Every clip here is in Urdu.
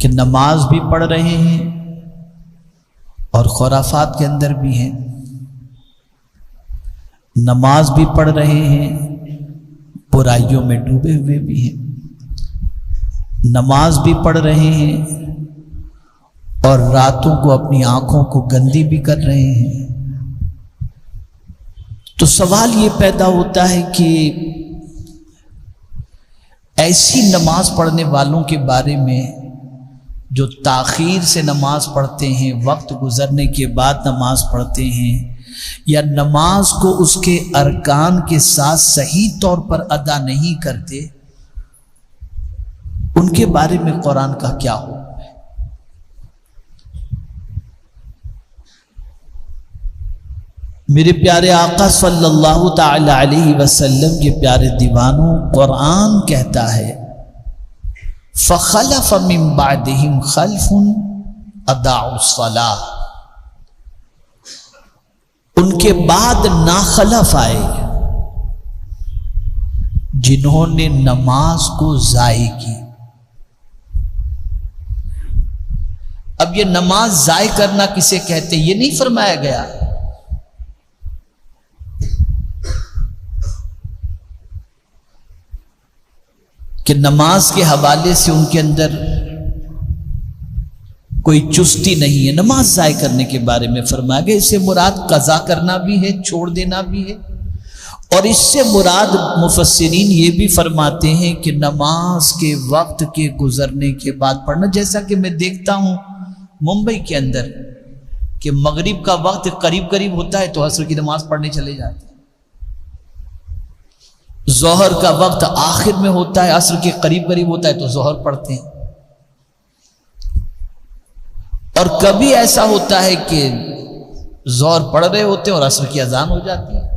کہ نماز بھی پڑھ رہے ہیں اور خرافات کے اندر بھی ہیں، نماز بھی پڑھ رہے ہیں، برائیوں میں ڈوبے ہوئے بھی ہیں، نماز بھی پڑھ رہے ہیں اور راتوں کو اپنی آنکھوں کو گندی بھی کر رہے ہیں۔ تو سوال یہ پیدا ہوتا ہے کہ ایسی نماز پڑھنے والوں کے بارے میں جو تاخیر سے نماز پڑھتے ہیں، وقت گزرنے کے بعد نماز پڑھتے ہیں، یا نماز کو اس کے ارکان کے ساتھ صحیح طور پر ادا نہیں کرتے، ان کے بارے میں قرآن کا کیا حکم ہے؟ میرے پیارے آقا صلی اللہ تعالی علیہ وسلم کے پیارے دیوانوں، قرآن کہتا ہے فَخَلَفَ مِن بَعْدِهِمْ خَلْفٌ أَضَاعُوا الصَّلَاةَ، ان کے بعد ناخلف آئے جنہوں نے نماز کو ضائع کی۔ اب یہ نماز ضائع کرنا کسے کہتے یہ نہیں فرمایا گیا، کہ نماز کے حوالے سے ان کے اندر کوئی چستی نہیں ہے۔ نماز ضائع کرنے کے بارے میں فرمایا گیا، اس سے مراد قضا کرنا بھی ہے، چھوڑ دینا بھی ہے، اور اس سے مراد مفسرین یہ بھی فرماتے ہیں کہ نماز کے وقت کے گزرنے کے بعد پڑھنا، جیسا کہ میں دیکھتا ہوں ممبئی کے اندر کہ مغرب کا وقت قریب قریب ہوتا ہے تو عصر کی نماز پڑھنے چلے جاتے ہیں، ظہر کا وقت آخر میں ہوتا ہے، عصر کے قریب قریب ہوتا ہے تو ظہر پڑھتے ہیں، اور کبھی ایسا ہوتا ہے کہ ظہر پڑھ رہے ہوتے ہیں اور عصر کی اذان ہو جاتی ہے۔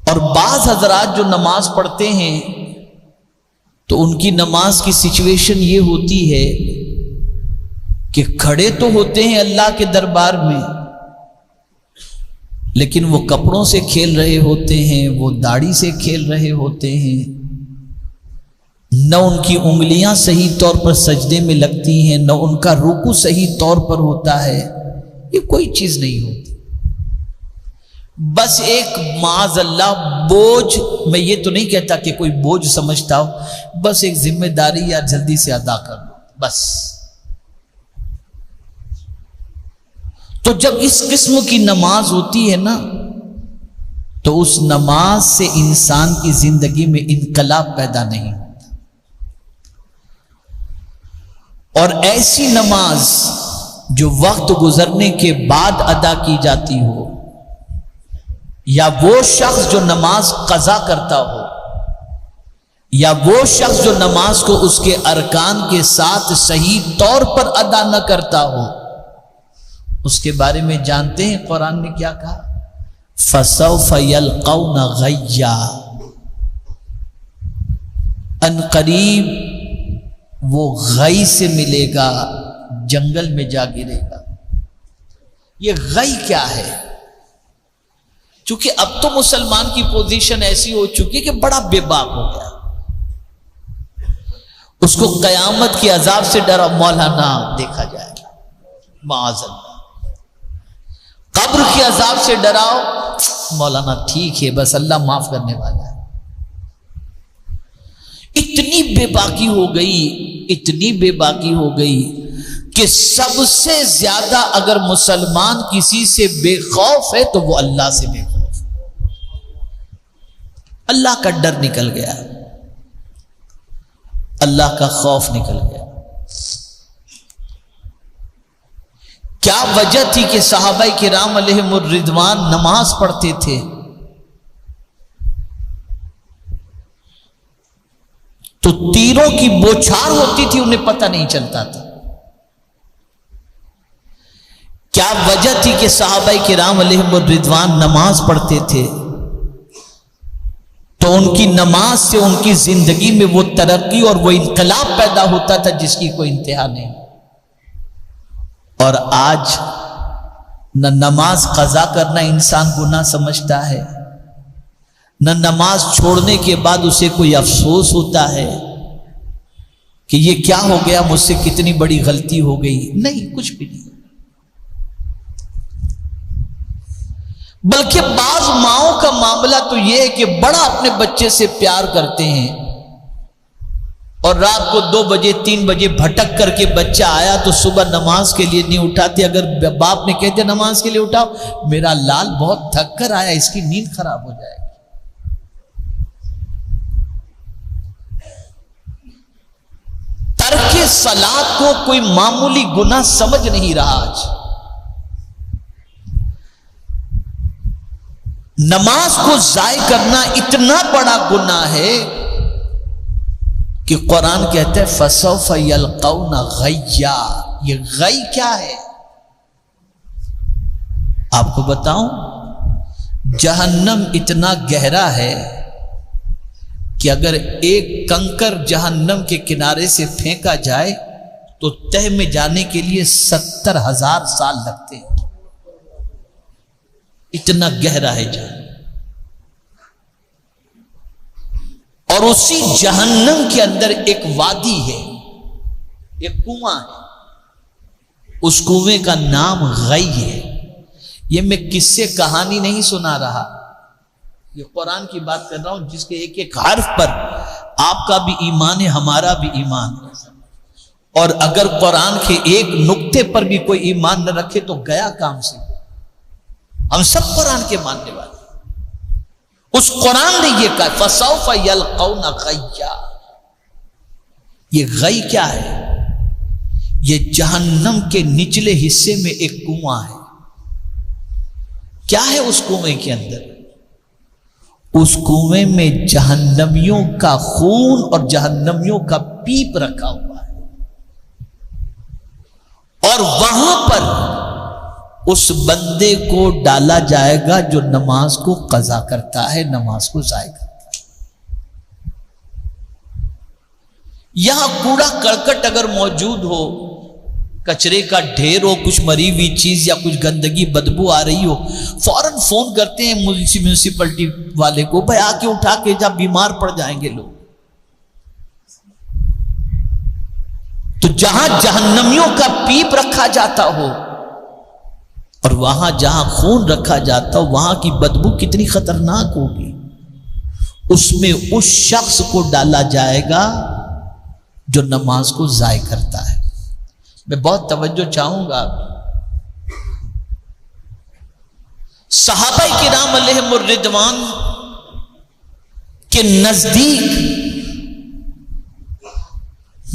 اور بعض حضرات جو نماز پڑھتے ہیں تو ان کی نماز کی سچویشن یہ ہوتی ہے کہ کھڑے تو ہوتے ہیں اللہ کے دربار میں، لیکن وہ کپڑوں سے کھیل رہے ہوتے ہیں، وہ داڑھی سے کھیل رہے ہوتے ہیں، نہ ان کی انگلیاں صحیح طور پر سجدے میں لگتی ہیں، نہ ان کا رکوع صحیح طور پر ہوتا ہے، یہ کوئی چیز نہیں ہوتی، بس ایک معاذ اللہ بوجھ، میں یہ تو نہیں کہتا کہ کوئی بوجھ سمجھتا ہو، بس ایک ذمہ داری یا جلدی سے ادا کر لو بس۔ تو جب اس قسم کی نماز ہوتی ہے نا تو اس نماز سے انسان کی زندگی میں انقلاب پیدا نہیں ہوتا، اور ایسی نماز جو وقت گزرنے کے بعد ادا کی جاتی ہو، یا وہ شخص جو نماز قضا کرتا ہو، یا وہ شخص جو نماز کو اس کے ارکان کے ساتھ صحیح طور پر ادا نہ کرتا ہو، اس کے بارے میں جانتے ہیں قرآن نے کیا کہا؟ فَسَوْفَ يَلْقَوْنَ غَيًّا، ان قریب وہ غی سے ملے گا، جنگل میں جا گرے گا۔ یہ غی کیا ہے؟ چونکہ اب تو مسلمان کی پوزیشن ایسی ہو چکی ہے کہ بڑا بے باک ہو گیا، اس کو قیامت کی عذاب سے ڈرا مولانا دیکھا جائے گا، معاذ اللہ، قبر کی عذاب سے ڈراؤ مولانا ٹھیک ہے بس اللہ معاف کرنے والا ہے۔ اتنی بے باکی ہو گئی، اتنی بے باکی ہو گئی کہ سب سے زیادہ اگر مسلمان کسی سے بے خوف ہے تو وہ اللہ سے بے خوف، اللہ کا ڈر نکل گیا، اللہ کا خوف نکل گیا۔ کیا وجہ تھی کہ صحابہ کرام علیہم الرضوان نماز پڑھتے تھے تو تیروں کی بوچھار ہوتی تھی، انہیں پتہ نہیں چلتا تھا۔ کیا وجہ تھی کہ صحابہ کرام علیہم الرضوان نماز پڑھتے تھے تو ان کی نماز سے ان کی زندگی میں وہ ترقی اور وہ انقلاب پیدا ہوتا تھا جس کی کوئی انتہا نہیں۔ اور آج نہ نماز قضا کرنا انسان گناہ سمجھتا ہے، نہ نماز چھوڑنے کے بعد اسے کوئی افسوس ہوتا ہے، کہ یہ کیا ہو گیا، مجھ سے کتنی بڑی غلطی ہو گئی، نہیں، کچھ بھی نہیں۔ بلکہ بعض ماؤں کا معاملہ تو یہ ہے کہ بڑا اپنے بچے سے پیار کرتے ہیں، اور رات کو 2 بجے 3 بجے بھٹک کر کے بچہ آیا تو صبح نماز کے لیے نہیں اٹھاتے۔ اگر باپ نے کہہ دیا نماز کے لیے اٹھاؤ، میرا لال بہت تھک کر آیا، اس کی نیند خراب ہو جائے گی۔ ترک صلاۃ کو کوئی معمولی گناہ سمجھ نہیں رہا آج۔ نماز کو ضائع کرنا اتنا بڑا گناہ ہے کہ قرآن کہتا ہے فَسَوْفَ يَلْقَوْنَ غَيًّا۔ یہ غی کیا ہے؟ آپ کو بتاؤں، جہنم اتنا گہرا ہے کہ اگر ایک کنکر جہنم کے کنارے سے پھینکا جائے تو تہ میں جانے کے لیے 70,000 سال لگتے ہیں، اتنا گہرا ہے جہنم۔ اور اسی جہنم کے اندر ایک وادی ہے، ایک کنواں ہے، اس کنویں کا نام غی ہے۔ یہ میں کس سے کہانی نہیں سنا رہا، یہ قرآن کی بات کر رہا ہوں، جس کے ایک ایک حرف پر آپ کا بھی ایمان ہے، ہمارا بھی ایمان ہے۔ اور اگر قرآن کے ایک نقطے پر بھی کوئی ایمان نہ رکھے تو گیا کام سے۔ ہم سب قرآن کے ماننے والے، اس قرآن نے یہ کہا فَسَوْفَ يَلْقَوْنَ غَيًّا۔ یہ غی کیا ہے؟ یہ جہنم کے نچلے حصے میں ایک کنواں ہے۔ کیا ہے اس کنویں کے اندر؟ اس کنویں میں جہنمیوں کا خون اور جہنمیوں کا پیپ رکھا ہوا ہے، اور وہاں پر اس بندے کو ڈالا جائے گا جو نماز کو قضا کرتا ہے، نماز کو ضائع کرتا ہے۔ یہاں کوڑا کرکٹ اگر موجود ہو، کچرے کا ڈھیر ہو، کچھ مری ہوئی چیز یا کچھ گندگی بدبو آ رہی ہو، فوراً فون کرتے ہیں میونسپلٹی والے کو، بھائی آ کے اٹھا کے جب بیمار پڑ جائیں گے لوگ۔ تو جہاں جہنمیوں کا پیپ رکھا جاتا ہو اور وہاں جہاں خون رکھا جاتا ہو، وہاں کی بدبو کتنی خطرناک ہوگی۔ اس میں اس شخص کو ڈالا جائے گا جو نماز کو ضائع کرتا ہے۔ میں بہت توجہ چاہوں گا، صحابہ کرام علیہم الرضوان کے نزدیک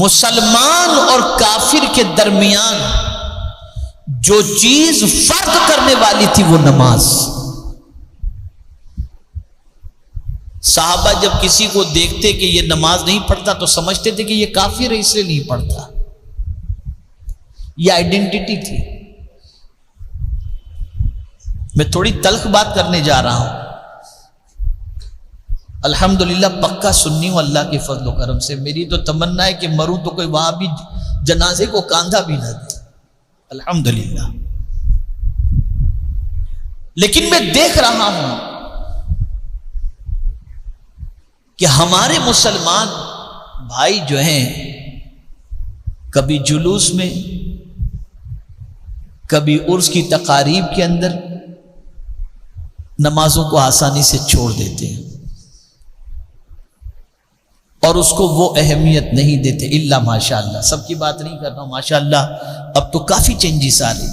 مسلمان اور کافر کے درمیان جو چیز فرق کرنے والی تھی وہ نماز۔ صحابہ جب کسی کو دیکھتے کہ یہ نماز نہیں پڑھتا تو سمجھتے تھے کہ یہ کافر ہے اس لیے نہیں پڑھتا، یہ آئیڈینٹی تھی۔ میں تھوڑی تلخ بات کرنے جا رہا ہوں، الحمدللہ پکا سنی ہوں اللہ کے فضل و کرم سے۔ میری تو تمنا ہے کہ مروں تو کوئی وہاں بھی جنازے کو کاندھا بھی نہ دے، الحمدللہ۔ لیکن میں دیکھ رہا ہوں کہ ہمارے مسلمان بھائی جو ہیں کبھی جلوس میں، کبھی عرس کی تقاریب کے اندر نمازوں کو آسانی سے چھوڑ دیتے ہیں اور اس کو وہ اہمیت نہیں دیتے، الا ماشاءاللہ۔ سب کی بات نہیں کر رہا ہوں، ماشاءاللہ اب تو کافی چینجز آ رہی۔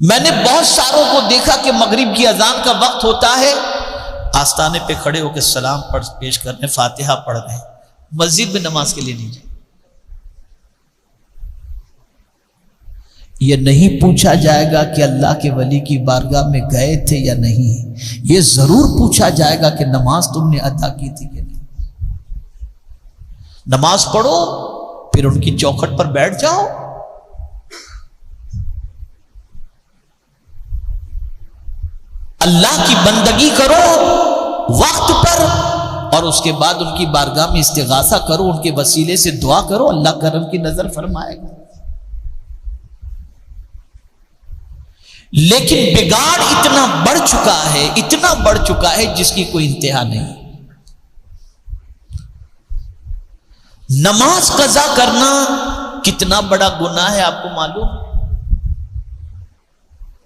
میں نے بہت ساروں کو دیکھا کہ مغرب کی اذان کا وقت ہوتا ہے، آستانے پہ کھڑے ہو کے سلام پیش کر رہے ہیں، فاتحہ پڑھ رہے ہیں، مسجد میں نماز کے لیے نہیں جائے۔ یہ نہیں پوچھا جائے گا کہ اللہ کے ولی کی بارگاہ میں گئے تھے یا نہیں، یہ ضرور پوچھا جائے گا کہ نماز تم نے ادا کی تھی کہ نہیں۔ نماز پڑھو پھر ان کی چوکھٹ پر بیٹھ جاؤ، اللہ کی بندگی کرو وقت پر، اور اس کے بعد ان کی بارگاہ میں استغاثہ کرو، ان کے وسیلے سے دعا کرو، اللہ کرم کی نظر فرمائے گا۔ لیکن بگاڑ اتنا بڑھ چکا ہے، اتنا بڑھ چکا ہے جس کی کوئی انتہا نہیں۔ نماز قضا کرنا کتنا بڑا گناہ ہے آپ کو معلوم؟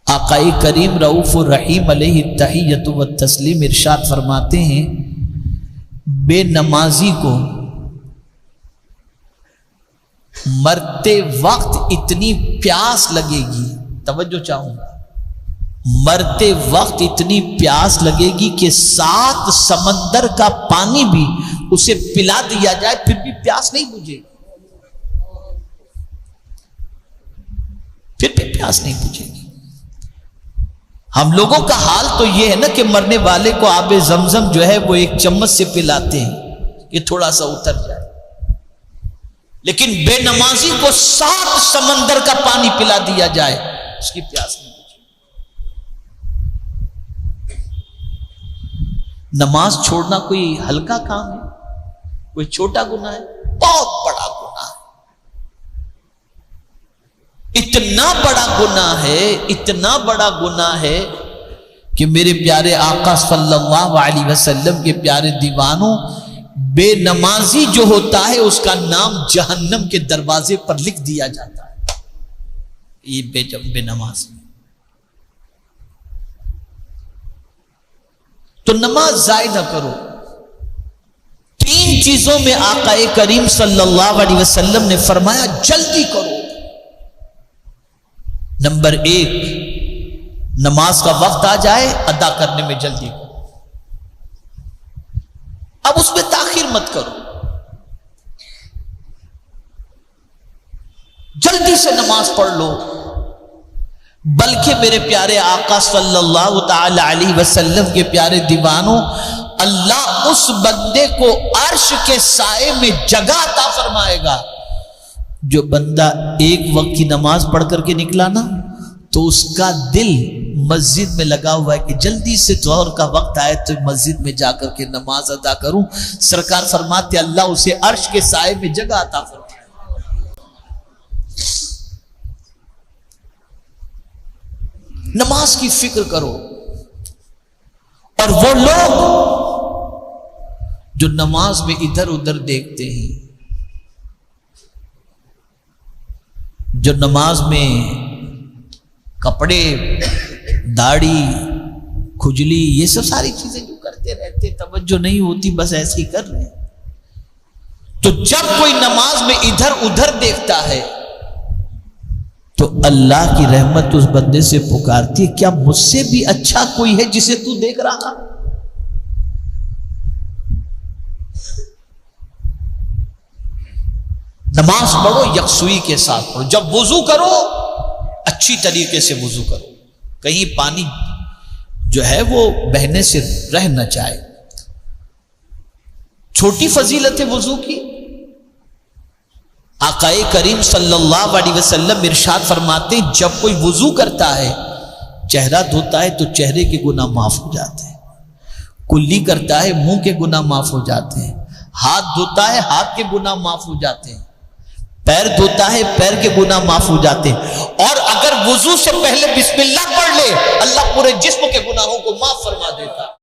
آقا کریم رؤوف الرحیم علیہ التحیۃ والتسلیم ارشاد فرماتے ہیں بے نمازی کو مرتے وقت اتنی پیاس لگے گی، توجہ چاہوں گا، مرتے وقت اتنی پیاس لگے گی کہ 7 سمندر کا پانی بھی اسے پلا دیا جائے پھر بھی پیاس نہیں بجھے گی، پھر بھی پیاس نہیں بجھے گی۔ ہم لوگوں کا حال تو یہ ہے نا کہ مرنے والے کو آب زمزم جو ہے وہ ایک چمچ سے پلاتے ہیں کہ تھوڑا سا اتر جائے، لیکن بے نمازی کو 7 سمندر کا پانی پلا دیا جائے اس کی پیاس نہیں بجھے۔ نماز چھوڑنا کوئی ہلکا کام ہے، کوئی چھوٹا گناہ ہے، بہت بڑا گناہ ہے، اتنا بڑا گناہ ہے، اتنا بڑا گناہ ہے کہ میرے پیارے آقا صلی اللہ علیہ وسلم کے پیارے دیوانوں، بے نمازی جو ہوتا ہے اس کا نام جہنم کے دروازے پر لکھ دیا جاتا ہے۔ یہ بے نمازی تو نماز ضائع نہ کرو۔ 3 چیزوں میں آقا کریم صلی اللہ علیہ وسلم نے فرمایا جلدی کرو۔ نمبر 1، نماز کا وقت آ جائے ادا کرنے میں جلدی کرو، اب اس میں تاخیر مت کرو، جلدی سے نماز پڑھ لو۔ بلکہ میرے پیارے آقا صلی اللہ تعالی علیہ وسلم کے پیارے دیوانوں، اللہ اس بندے کو عرش کے سائے میں جگہ عطا فرمائے گا جو بندہ ایک وقت کی نماز پڑھ کر کے نکلا نا تو اس کا دل مسجد میں لگا ہوا ہے کہ جلدی سے ظہر کا وقت آئے تو مسجد میں جا کر کے نماز ادا کروں۔ سرکار فرماتے اللہ اسے عرش کے سائے میں جگہ عطا فرمائے۔ نماز کی فکر کرو۔ اور وہ لوگ جو نماز میں ادھر ادھر دیکھتے ہیں، جو نماز میں کپڑے، داڑھی، کھجلی، یہ سب ساری چیزیں جو کرتے رہتے، توجہ نہیں ہوتی، بس ایسے ہی کر رہے ہیں، تو جب کوئی نماز میں ادھر ادھر دیکھتا ہے تو اللہ کی رحمت اس بندے سے پکارتی ہے کیا مجھ سے بھی اچھا کوئی ہے جسے تو دیکھ رہا؟ نماز پڑھو یکسوئی کے ساتھ پڑھو، جب وضو کرو اچھی طریقے سے وضو کرو، کہیں پانی جو ہے وہ بہنے سے رہ نہ جائے۔ چھوٹی فضیلت ہے وضو کی، آقا کریم صلی اللہ علیہ وسلم ارشاد فرماتے ہیں جب کوئی وضو کرتا ہے، چہرہ دھوتا ہے تو چہرے کے گناہ معاف ہو جاتے ہیں، کلی کرتا ہے منہ کے گناہ معاف ہو جاتے ہیں، ہاتھ دھوتا ہے ہاتھ کے گناہ معاف ہو جاتے ہیں، پیر دھوتا ہے پیر کے گناہ معاف ہو جاتے ہیں، اور اگر وضو سے پہلے بسم اللہ پڑھ لے اللہ پورے جسم کے گناہوں کو معاف فرما دیتا ہے۔